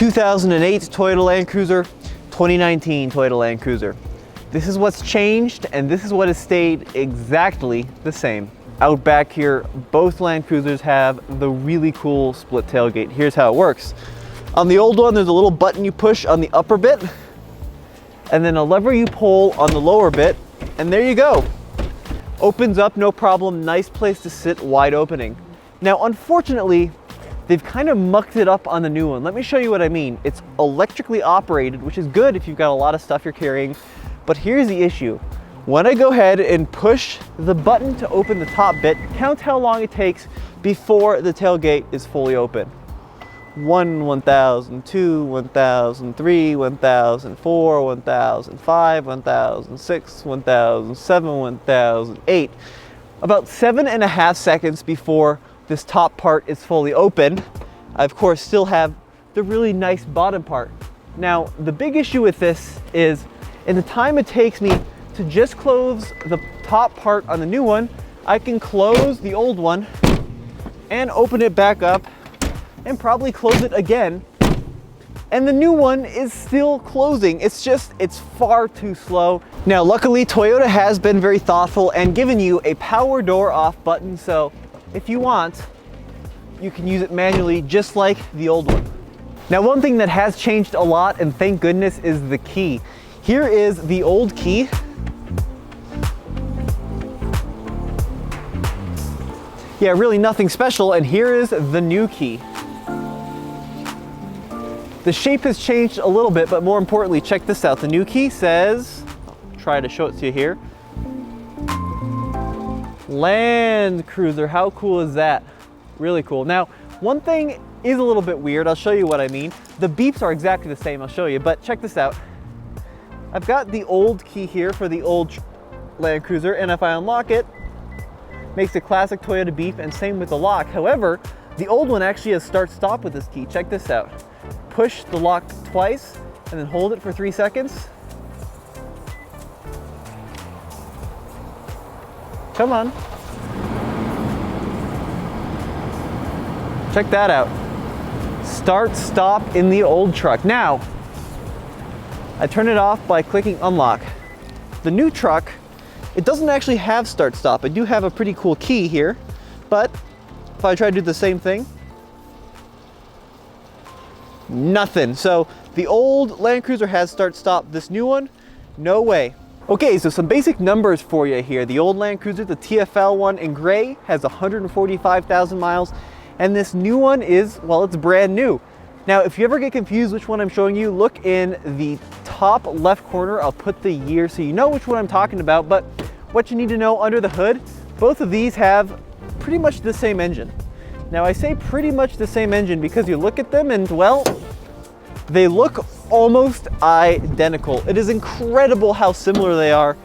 2008 Toyota Land Cruiser, 2019 Toyota Land Cruiser. This is what's changed, and this is what has stayed exactly the same. Out back here, both Land Cruisers have the really cool split tailgate. Here's how it works. On the old one, there's a little button you push on the upper bit, and then a lever you pull on the lower bit, and there you go. Opens up, no problem, nice place to sit, wide opening. Now, unfortunately, they've kind of mucked it up on the new one. Let me show you what I mean. It's electrically operated, which is good if you've got a lot of stuff you're carrying, but here's the issue. When I go ahead and push the button to open the top bit, count how long it takes before the tailgate is fully open. 1, 1,000, 2, 1,000, 3, 1,000, 4, 1,005, 1,006, 1,007, 1,008. About 7.5 seconds before this top part is fully open. I, of course, still have the really nice bottom part. Now, the big issue with this is in the time it takes me to just close the top part on the new one, I can close the old one and open it back up and probably close it again, and the new one is still closing. It's far too slow. Now, luckily, Toyota has been very thoughtful and given you a power door off button, so if you want, you can use it manually just like the old one. Now, one thing that has changed a lot, and thank goodness, is the key. Here is the old key. Yeah, really nothing special, and here is the new key. The shape has changed a little bit, but more importantly, check this out. The new key says, I'll try to show it to you here, Land Cruiser. How cool is that? Really cool. Now, one thing is a little bit weird. I'll show you what I mean. The beeps are exactly the same. I'll show you, but check this out. I've got the old key here for the old Land Cruiser, and if I unlock it, makes a classic Toyota beep, and same with the lock. However, the old one actually has start-stop with this key. Check this out. Push the lock twice and then hold it for 3 seconds. Come on. Check that out. Start, stop in the old truck. Now, I turn it off by clicking unlock. The new truck, it doesn't actually have start, stop. I do have a pretty cool key here, but if I try to do the same thing, nothing. So the old Land Cruiser has start stop. This new one, no way. Okay, so some basic numbers for you here. The old Land Cruiser, the TFL one in gray, has 145,000 miles, and this new one is, well, it's brand new. Now, if you ever get confused which one I'm showing you, look in the top left corner. I'll put the year so you know which one I'm talking about, but what you need to know under the hood, both of these have pretty much the same engine. Now, I say pretty much the same engine because you look at them and, well, they look almost identical. It is incredible how similar they are.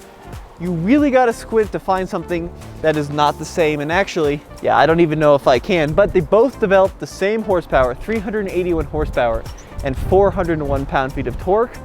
You really got to squint to find something that is not the same. And actually, yeah, I don't even know if I can, but they both develop the same horsepower, 381 horsepower and 401 pound-feet of torque.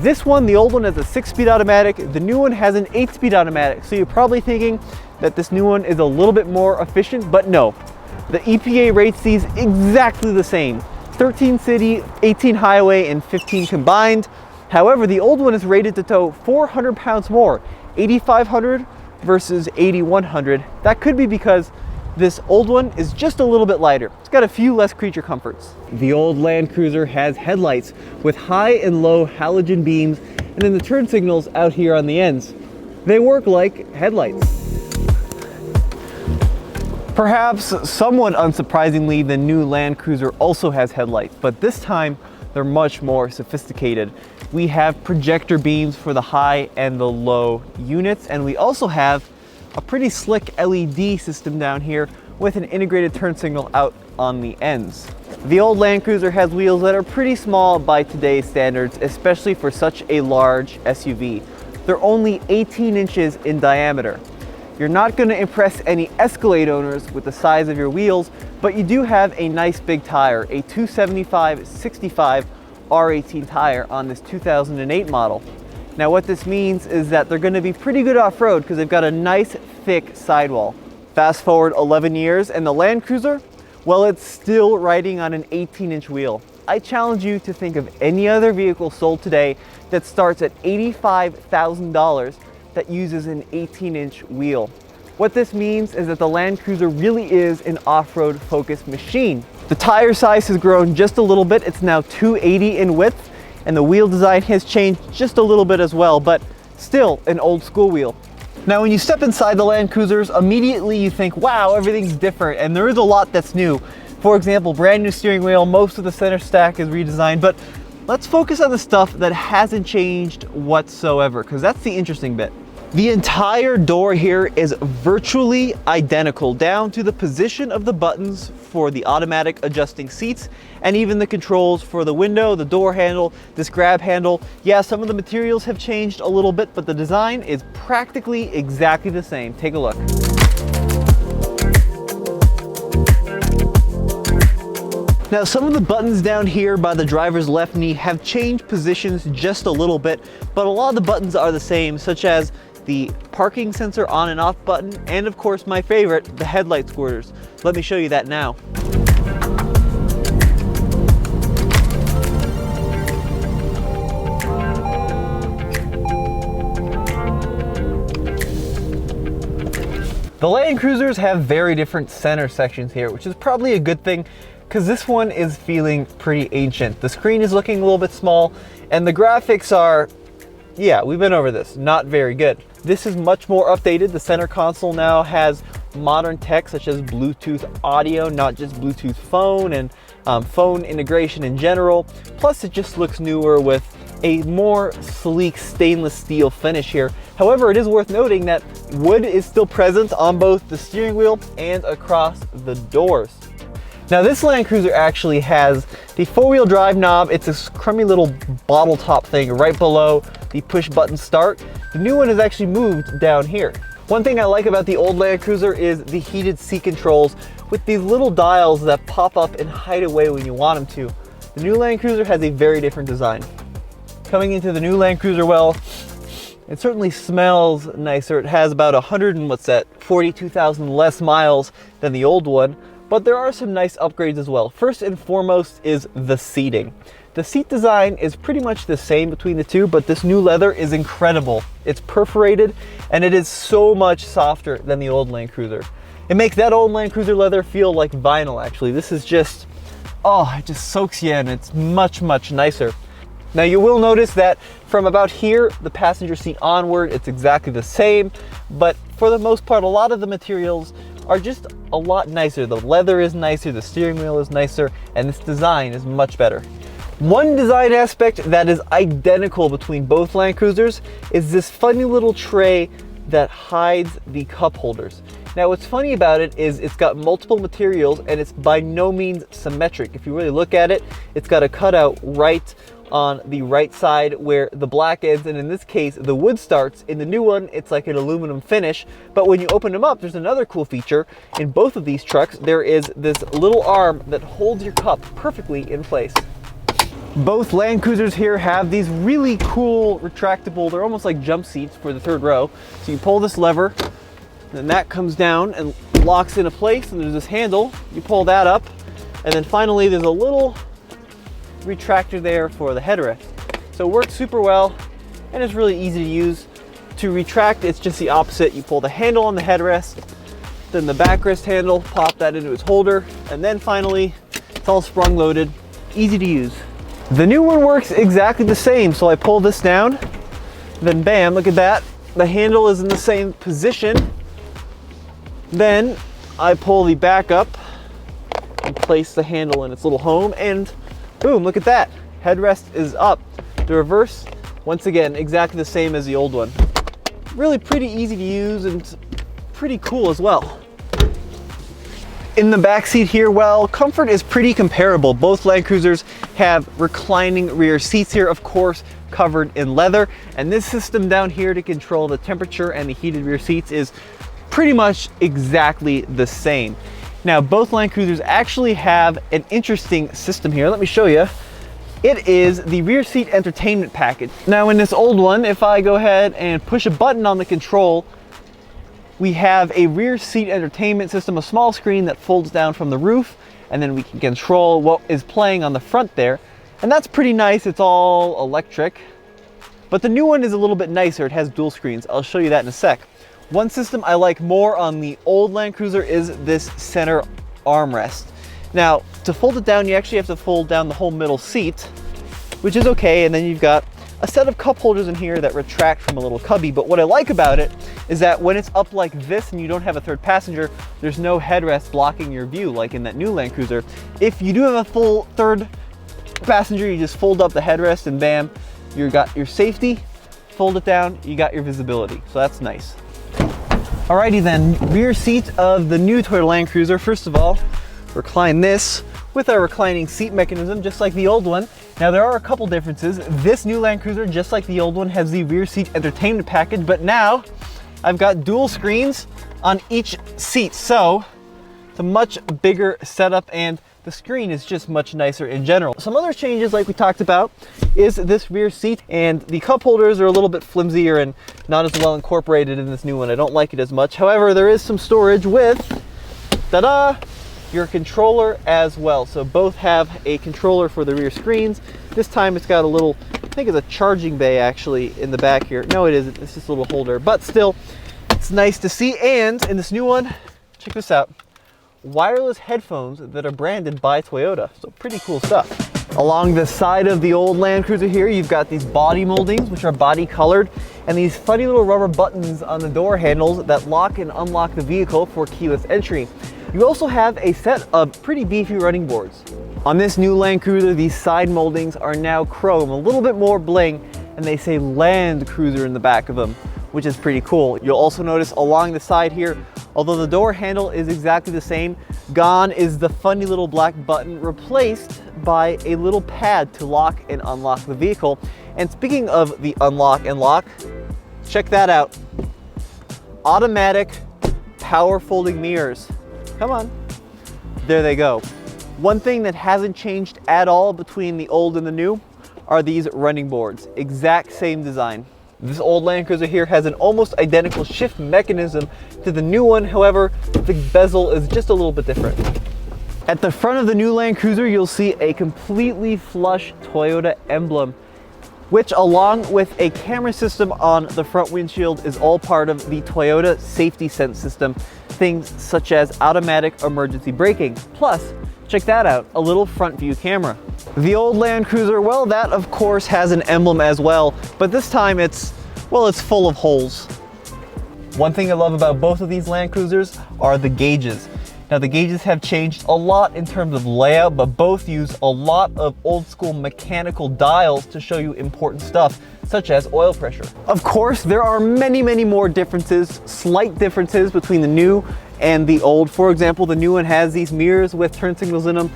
This one, the old one, has a 6-speed automatic. The new one has an 8-speed automatic. So you're probably thinking that this new one is a little bit more efficient, but no. The EPA rates these exactly the same. 13 city, 18 highway, and 15 combined. However, the old one is rated to tow 400 pounds more, 8,500 versus 8,100. That could be because this old one is just a little bit lighter. It's got a few less creature comforts. The old Land Cruiser has headlights with high and low halogen beams, and then the turn signals out here on the ends. They work like headlights. Perhaps somewhat unsurprisingly, the new Land Cruiser also has headlights, but this time they're much more sophisticated. We have projector beams for the high and the low units, and we also have a pretty slick LED system down here with an integrated turn signal out on the ends. The old Land Cruiser has wheels that are pretty small by today's standards, especially for such a large SUV. They're only 18 inches in diameter. You're not going to impress any Escalade owners with the size of your wheels, but you do have a nice big tire, a 275/65 R18 tire on this 2008 model. Now what this means is that they're going to be pretty good off-road because they've got a nice thick sidewall. Fast forward 11 years and the Land Cruiser, well, it's still riding on an 18-inch wheel. I challenge you to think of any other vehicle sold today that starts at $85,000 that uses an 18-inch wheel. What this means is that the Land Cruiser really is an off-road focused machine. The tire size has grown just a little bit. It's now 280 in width, and the wheel design has changed just a little bit as well, but still an old school wheel. Now, when you step inside the Land Cruisers, immediately you think, wow, everything's different, and there is a lot that's new. For example, brand new steering wheel, most of the center stack is redesigned, but let's focus on the stuff that hasn't changed whatsoever, because that's the interesting bit. The entire door here is virtually identical, down to the position of the buttons for the automatic adjusting seats, and even the controls for the window, the door handle, this grab handle. Yeah, some of the materials have changed a little bit, but the design is practically exactly the same. Take a look. Now, some of the buttons down here by the driver's left knee have changed positions just a little bit, but a lot of the buttons are the same, such as the parking sensor on and off button, and of course my favorite, the headlight squirters. Let me show you that now. The Land Cruisers have very different center sections here, which is probably a good thing because this one is feeling pretty ancient. The screen is looking a little bit small, and the graphics are, yeah, we've been over this, not very good. This is much more updated. The center console now has modern tech such as Bluetooth audio, not just Bluetooth phone, and phone integration in general. Plus, it just looks newer with a more sleek stainless steel finish here. However, it is worth noting that wood is still present on both the steering wheel and across the doors. Now, this Land Cruiser actually has the four-wheel drive knob. It's this crummy little bottle top thing right below the push button start. The new one is actually moved down here. One thing I like about the old Land Cruiser is the heated seat controls with these little dials that pop up and hide away when you want them to. The new Land Cruiser has a very different design. Coming into the new Land Cruiser, well, it certainly smells nicer. It has about 42,000 less miles than the old one. But there are some nice upgrades as well. First and foremost is the seating. The seat design is pretty much the same between the two, but this new leather is incredible. It's perforated and it is so much softer than the old Land Cruiser. It makes that old Land Cruiser leather feel like vinyl, actually. This is just, oh, it just soaks you in. It's much, much nicer. Now, you will notice that from about here, the passenger seat onward, it's exactly the same, but for the most part, a lot of the materials are just a lot nicer. The leather is nicer, the steering wheel is nicer, and this design is much better. One design aspect that is identical between both Land Cruisers is this funny little tray that hides the cup holders. Now, what's funny about it is it's got multiple materials and it's by no means symmetric. If you really look at it, it's got a cutout right on the right side where the black ends, and in this case the wood starts. In the new one, it's like an aluminum finish, but when you open them up, there's another cool feature. In both of these trucks, there is this little arm that holds your cup perfectly in place. Both Land Cruisers here have these really cool retractable, they're almost like jump seats for the third row. So you pull this lever, then that comes down and locks into place, and there's this handle. You pull that up, and then finally there's a little retractor there for the headrest. So it works super well, and it's really easy to use. To retract, it's just the opposite. You pull the handle on the headrest, then the backrest handle, pop that into its holder, and then finally it's all sprung loaded, easy to use. The new one works exactly the same. So I pull this down, then bam, look at that. The handle is in the same position. Then I pull the back up and place the handle in its little home, and boom, look at that. Headrest is up. The reverse, once again, exactly the same as the old one. Really pretty easy to use and pretty cool as well. In the back seat here, well, comfort is pretty comparable. Both Land Cruisers have reclining rear seats here, of course, covered in leather. And this system down here to control the temperature and the heated rear seats is pretty much exactly the same. Now, both Land Cruisers actually have an interesting system here. Let me show you. It is the rear seat entertainment package. Now, in this old one, if I go ahead and push a button on the control, we have a rear seat entertainment system, a small screen that folds down from the roof, and then we can control what is playing on the front there. And that's pretty nice. It's all electric. But the new one is a little bit nicer. It has dual screens. I'll show you that in a sec. One system I like more on the old Land Cruiser is this center armrest. Now, to fold it down, you actually have to fold down the whole middle seat, which is okay. And then you've got a set of cup holders in here that retract from a little cubby. But what I like about it is that when it's up like this and you don't have a third passenger, there's no headrest blocking your view like in that new Land Cruiser. If you do have a full third passenger, you just fold up the headrest and bam, you got your safety, fold it down, you got your visibility. So that's nice. Alrighty then, rear seat of the new Toyota Land Cruiser. First of all, recline this with our reclining seat mechanism, just like the old one. Now, there are a couple differences. This new Land Cruiser, just like the old one, has the rear seat entertainment package, but now I've got dual screens on each seat. So it's a much bigger setup and the screen is just much nicer in general. Some other changes, like we talked about, is this rear seat, and the cup holders are a little bit flimsier and not as well incorporated in this new one. I don't like it as much. However, there is some storage with, ta-da, your controller as well. So both have a controller for the rear screens. This time it's got a little, I think it's a charging bay actually in the back here. No, it isn't. It's just a little holder, but still, it's nice to see. And in this new one, check this out. Wireless headphones that are branded by Toyota. So pretty cool stuff. Along the side of the old Land Cruiser here, you've got these body moldings, which are body colored, and these funny little rubber buttons on the door handles that lock and unlock the vehicle for keyless entry. You also have a set of pretty beefy running boards. On this new Land Cruiser, these side moldings are now chrome, a little bit more bling, and they say Land Cruiser in the back of them, which is pretty cool. You'll also notice along the side here, although the door handle is exactly the same, gone is the funny little black button, replaced by a little pad to lock and unlock the vehicle. And speaking of the unlock and lock, check that out. Automatic power folding mirrors. Come on. There they go. One thing that hasn't changed at all between the old and the new are these running boards. Exact same design. This old Land Cruiser here has an almost identical shift mechanism to the new one. However, the bezel is just a little bit different. At the front of the new Land Cruiser, you'll see a completely flush Toyota emblem, which along with a camera system on the front windshield is all part of the Toyota Safety Sense system. Things such as automatic emergency braking. Plus, check that out, a little front view camera. The old Land Cruiser, well, that of course has an emblem as well, but this time it's full of holes. One thing I love about both of these Land Cruisers are the gauges. Now, the gauges have changed a lot in terms of layout, but both use a lot of old school mechanical dials to show you important stuff, such as oil pressure. Of course, there are many, many more differences, slight differences between the new and the old. For example, the new one has these mirrors with turn signals in them,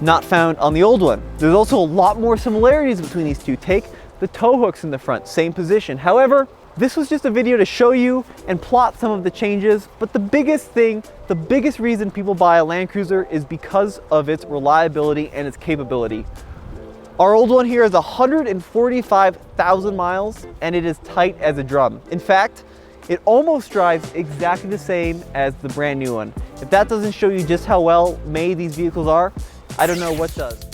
not found on the old one. There's also a lot more similarities between these two. Take the tow hooks in the front, same position. However, this was just a video to show you and plot some of the changes, but the biggest thing, the biggest reason people buy a Land Cruiser is because of its reliability and its capability. Our old one here is 145,000 miles and it is tight as a drum. In fact, it almost drives exactly the same as the brand new one. If that doesn't show you just how well made these vehicles are, I don't know what does.